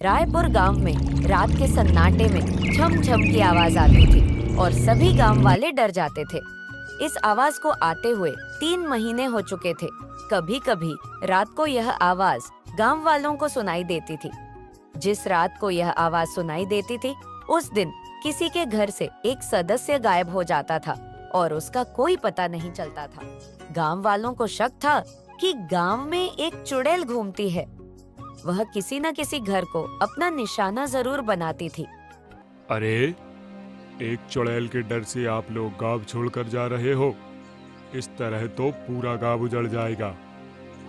रायपुर गांव में रात के सन्नाटे में झम झम की आवाज आती थी और सभी गांव वाले डर जाते थे। इस आवाज को आते हुए 3 महीने हो चुके थे। कभी कभी रात को यह आवाज गांव वालों को सुनाई देती थी। जिस रात को यह आवाज सुनाई देती थी, उस दिन किसी के घर से एक सदस्य गायब हो जाता था और उसका कोई पता नहीं चलता था। गांव वालों को शक था कि गांव में एक चुड़ैल घूमती है। वह किसी न किसी घर को अपना निशाना जरूर बनाती थी। अरे, एक चुड़ैल के डर से आप लोग गांव छोड़कर जा रहे हो। इस तरह तो पूरा गांव उजड़ जाएगा।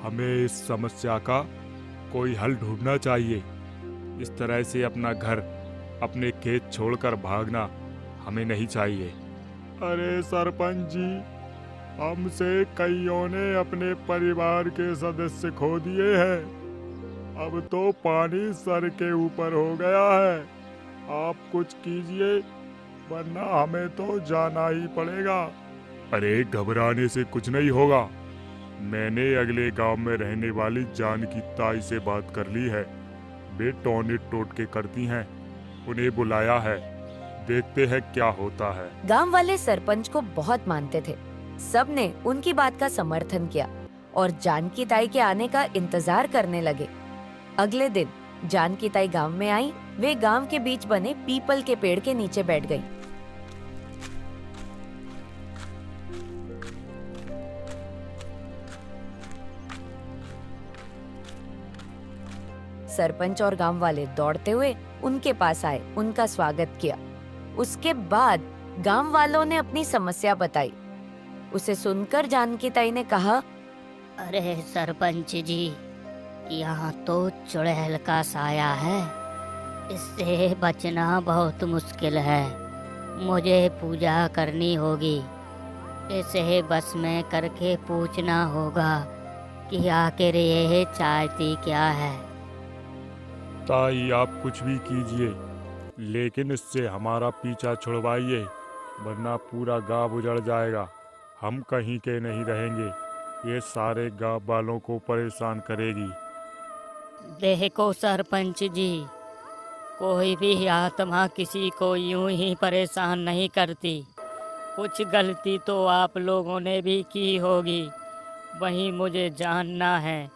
हमें इस समस्या का कोई हल ढूंढना चाहिए। इस तरह से अपना घर, अपने खेत छोड़कर भागना हमें नहीं चाहिए। अरे सरपंच जी, हमसे कईयों ने अपने परिवार के सदस्य खो दिए हैं। अब तो पानी सर के ऊपर हो गया है। आप कुछ कीजिए, वरना हमें तो जाना ही पड़ेगा। अरे घबराने से कुछ नहीं होगा। मैंने अगले गांव में रहने वाली जानकी ताई से बात कर ली है। वे टोने टोटके करती हैं। उन्हें बुलाया है, देखते हैं क्या होता है। गांव वाले सरपंच को बहुत मानते थे। सब ने उनकी बात का समर्थन किया और जानकी ताई के आने का इंतजार करने लगे। अगले दिन जानकी ताई गांव में आई। वे गांव के बीच बने पीपल के पेड़ के नीचे बैठ गई। सरपंच और गांव वाले दौड़ते हुए उनके पास आए, उनका स्वागत किया। उसके बाद गांव वालों ने अपनी समस्या बताई। उसे सुनकर जानकी ताई ने कहा, अरे सरपंच जी, यहाँ तो चुड़ैल का साया है। इससे बचना बहुत मुश्किल है। मुझे पूजा करनी होगी। इसे बस में करके पूछना होगा कि आखिर ये चाहती क्या है। ताई, आप कुछ भी कीजिए, लेकिन इससे हमारा पीछा छुड़वाइए, वरना पूरा गांव उजड़ जाएगा। हम कहीं के नहीं रहेंगे। ये सारे गांव वालों को परेशान करेगी। देखो सरपंच जी, कोई भी आत्मा किसी को यूं ही परेशान नहीं करती। कुछ गलती तो आप लोगों ने भी की होगी। वही मुझे जानना है,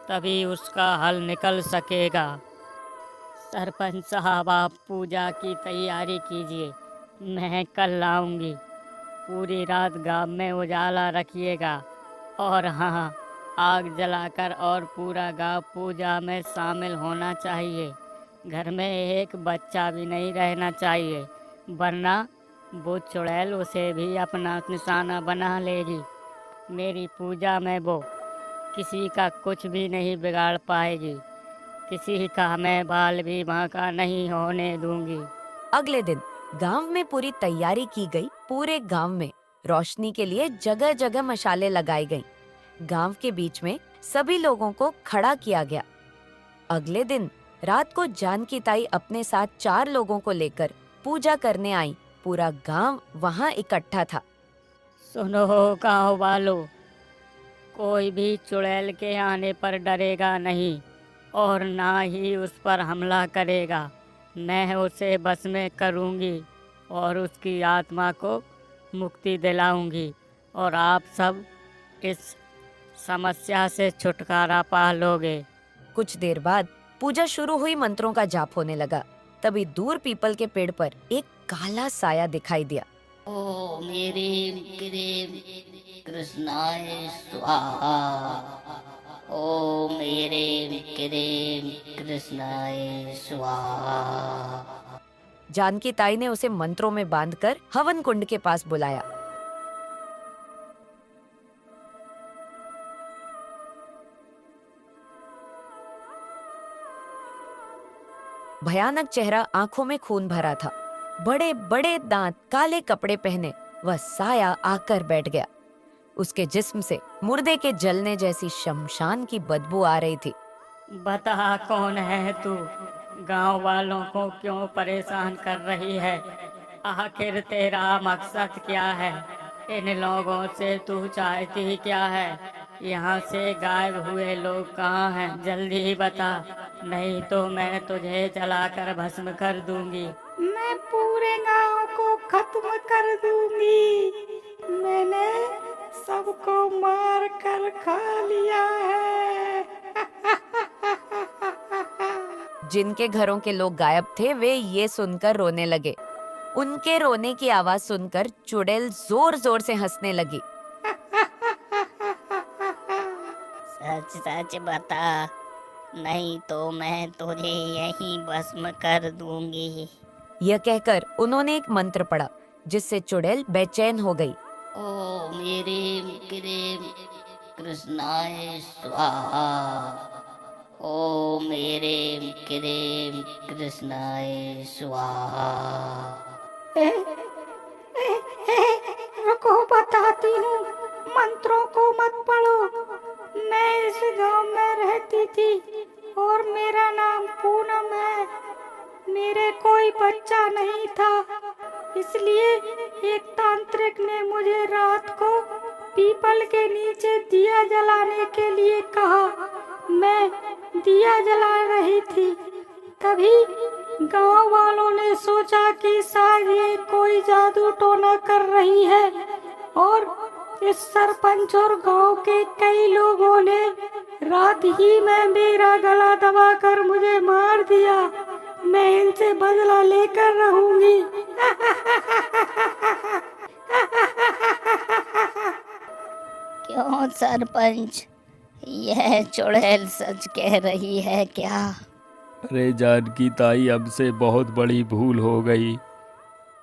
तभी उसका हल निकल सकेगा। सरपंच साहब, आप पूजा की तैयारी कीजिए। मैं कल आऊँगी। पूरी रात गांव में उजाला रखिएगा। और हाँ, आग जलाकर और पूरा गांव पूजा में शामिल होना चाहिए। घर में एक बच्चा भी नहीं रहना चाहिए, वरना वो चुड़ैल उसे भी अपना निशाना बना लेगी। मेरी पूजा में वो किसी का कुछ भी नहीं बिगाड़ पाएगी। किसी का मैं बाल भी बांका नहीं होने दूंगी। अगले दिन गांव में पूरी तैयारी की गई। पूरे गांव में रोशनी के लिए जगह जगह मशालें लगाई गईं। गांव के बीच में सभी लोगों को खड़ा किया गया। अगले दिन रात को जानकी ताई अपने साथ 4 लोगों को लेकर पूजा करने आई। पूरा गांव वहां इकट्ठा था। सुनो गाँव वालों, कोई भी चुड़ैल के आने पर डरेगा नहीं और ना ही उस पर हमला करेगा। मैं उसे बस में करूँगी और उसकी आत्मा को मुक्ति दिलाऊंगी और आप सब इस समस्या से छुटकारा पा लोगे। कुछ देर बाद पूजा शुरू हुई। मंत्रों का जाप होने लगा। तभी दूर पीपल के पेड़ पर एक काला साया दिखाई दिया। ओम ह्रीं क्लीं कृष्णाय स्वाहा। ओम ह्रीं क्लीं कृष्णाय स्वाहा। जानकी ताई ने उसे मंत्रों में बांधकर हवन कुंड के पास बुलाया। भयानक चेहरा, आंखों में खून भरा था, बड़े बड़े दांत, काले कपड़े पहने वह साया आकर बैठ गया। उसके जिस्म से मुर्दे के जलने जैसी शमशान की बदबू आ रही थी। बता कौन है तू? गांव वालों को क्यों परेशान कर रही है? आखिर तेरा मकसद क्या है? इन लोगों से तू चाहती क्या है? यहाँ से गायब हुए लोग कहाँ हैं? जल्दी ही बता, नहीं तो मैं तुझे जलाकर भस्म कर दूंगी। मैं पूरे गांव को खत्म कर दूंगी। मैंने सबको मार कर खा लिया है। जिनके घरों के लोग गायब थे वे ये सुनकर रोने लगे। उनके रोने की आवाज सुनकर चुड़ैल जोर जोर से हंसने लगी। सच सच बता, नहीं तो मैं तुझे यहीं भस्म कर दूंगी। यह कहकर उन्होंने एक मंत्र पढ़ा जिससे चुड़ैल बेचैन हो गई। ओम ह्रीं क्लीं कृष्णाय स्वाहा। ओम ह्रीं क्लीं कृष्णाय स्वाहा। रुको, बताती हूँ। मंत्रों को मत पढ़ो। मैं इस गांव में रहती थी और मेरा नाम पूनम है। मेरे कोई बच्चा नहीं था, इसलिए एक तांत्रिक ने मुझे रात को पीपल के नीचे दिया जलाने के लिए कहा। मैं दिया जला रही थी, तभी गांव वालों ने सोचा कि शायद ये कोई जादू टोना कर रही है और इस सरपंच और गांव के कई लोगों ने रात ही में मेरा गला दबाकर मुझे मार दिया। मैं इनसे बदला लेकर रहूंगी। क्यों सरपंच, यह चुड़ैल सच कह रही है क्या? अरे जानकी ताई, हमसे बहुत बड़ी भूल हो गई।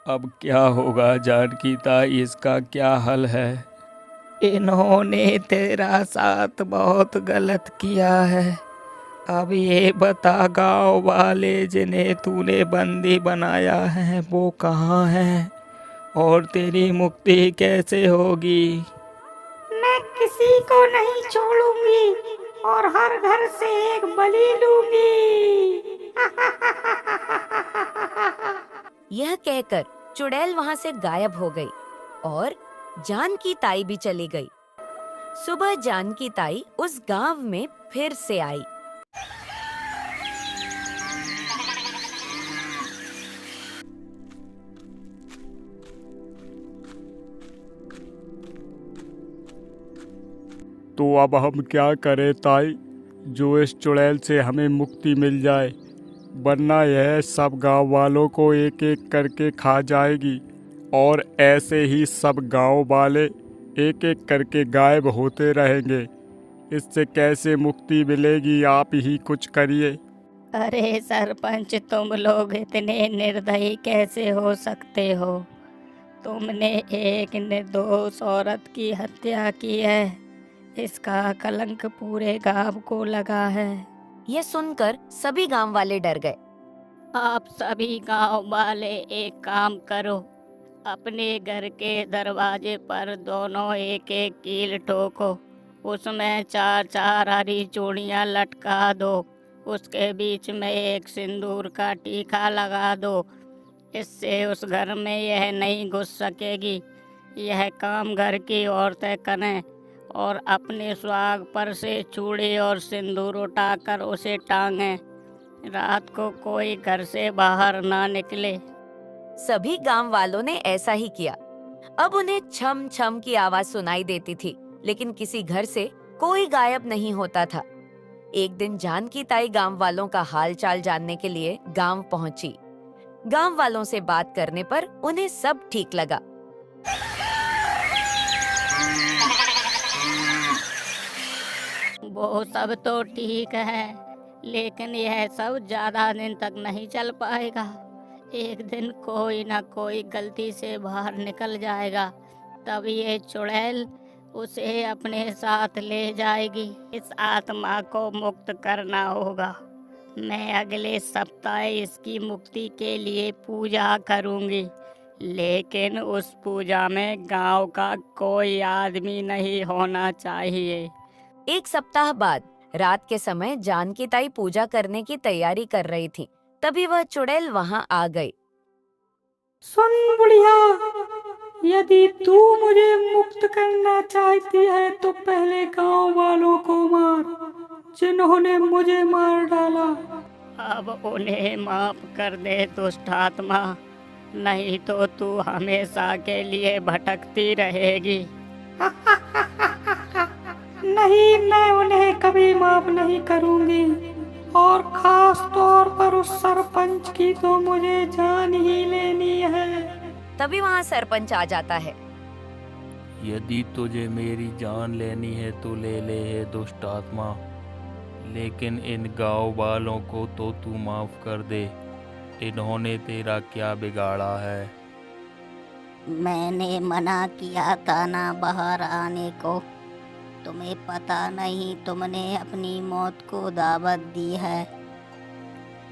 अब क्या होगा जानकी ताई, इसका क्या हल है? इन्होंने तेरा साथ बहुत गलत किया है। अब ये बता, गाँव वाले जिन्हें तूने बंदी बनाया है वो कहाँ हैं और तेरी मुक्ति कैसे होगी? मैं किसी को नहीं छोड़ूंगी और हर घर से एक बलि लूंगी। यह कहकर चुड़ैल वहां से गायब हो गई और जानकी ताई भी चली गई। सुबह जानकी ताई उस गांव में फिर से आई। तो अब हम क्या करें ताई, जो इस चुड़ैल से हमें मुक्ति मिल जाए, वरना यह सब गांव वालों को एक एक करके खा जाएगी और ऐसे ही सब गांव वाले एक एक करके गायब होते रहेंगे। इससे कैसे मुक्ति मिलेगी, आप ही कुछ करिए। अरे सरपंच, तुम लोग इतने निर्दयी कैसे हो सकते हो? तुमने एक निर्दोष औरत की हत्या की है, इसका कलंक पूरे गांव को लगा है। यह सुनकर सभी गांव वाले डर गए। आप सभी गांव वाले एक काम करो, अपने घर के दरवाजे पर दोनों एक एक कील ठोको, उसमें 4-4 हरी चूड़ियाँ लटका दो, उसके बीच में एक सिंदूर का टीका लगा दो। इससे उस घर में यह नहीं घुस सकेगी। यह काम घर की औरतें करें और अपने सुहाग पर से चूड़ी और सिंदूर उठाकर उसे टांगें। रात को कोई घर से बाहर ना निकले। सभी गांव वालों ने ऐसा ही किया। अब उन्हें छम छम की आवाज सुनाई देती थी, लेकिन किसी घर से कोई गायब नहीं होता था। एक दिन जानकी ताई गांव वालों का हाल चाल जानने के लिए गांव पहुंची। गांव वालों से बात करने पर उन्हें सब ठीक लगा। वो सब तो ठीक है, लेकिन यह सब ज्यादा दिन तक नहीं चल पाएगा। एक दिन कोई ना कोई गलती से बाहर निकल जाएगा, तब ये चुड़ैल उसे अपने साथ ले जाएगी। इस आत्मा को मुक्त करना होगा। मैं अगले सप्ताह इसकी मुक्ति के लिए पूजा करूंगी, लेकिन उस पूजा में गांव का कोई आदमी नहीं होना चाहिए। एक सप्ताह बाद रात के समय जानकी ताई पूजा करने की तैयारी कर रही थी। तभी वह चुड़ैल वहां आ गई। सुन बुढ़िया, यदि तू मुझे मुक्त करना चाहती है तो पहले गांव वालों को मार, जिन्होंने मुझे मार डाला। अब उन्हें माफ कर दे दुष्ट आत्मा, नहीं तो तू हमेशा के लिए भटकती रहेगी। नहीं, मैं उन्हें कभी माफ नहीं करूंगी, और खास तौर पर उस सरपंच की तो मुझे जान ही लेनी है। तभी वहाँ सरपंच आ जाता है। यदि तुझे मेरी जान लेनी है तो ले ले हे दुष्ट आत्मा, लेकिन इन गांव वालों को तो तू माफ कर दे। इन्होंने तेरा क्या बिगाड़ा है? मैंने मना किया था ना बाहर आने को। तुम्हें पता नहीं तुमने अपनी मौत को दावत दी है।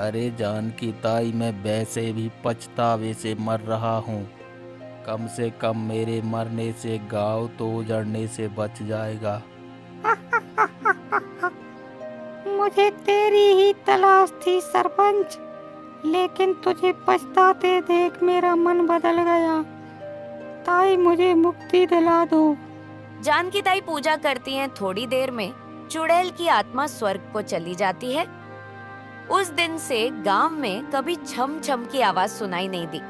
अरे जानकी ताई, मैं वैसे भी पछतावे से मर रहा हूँ। कम से कम मेरे मरने से गांव तो उजड़ने से बच जाएगा। मुझे तेरी ही तलाश थी सरपंच, लेकिन तुझे पछताते देख मेरा मन बदल गया। ताई, मुझे मुक्ति दिला दो। जानकी ताई पूजा करती हैं। थोड़ी देर में चुड़ैल की आत्मा स्वर्ग को चली जाती है। उस दिन से गांव में कभी छम छम की आवाज सुनाई नहीं दी।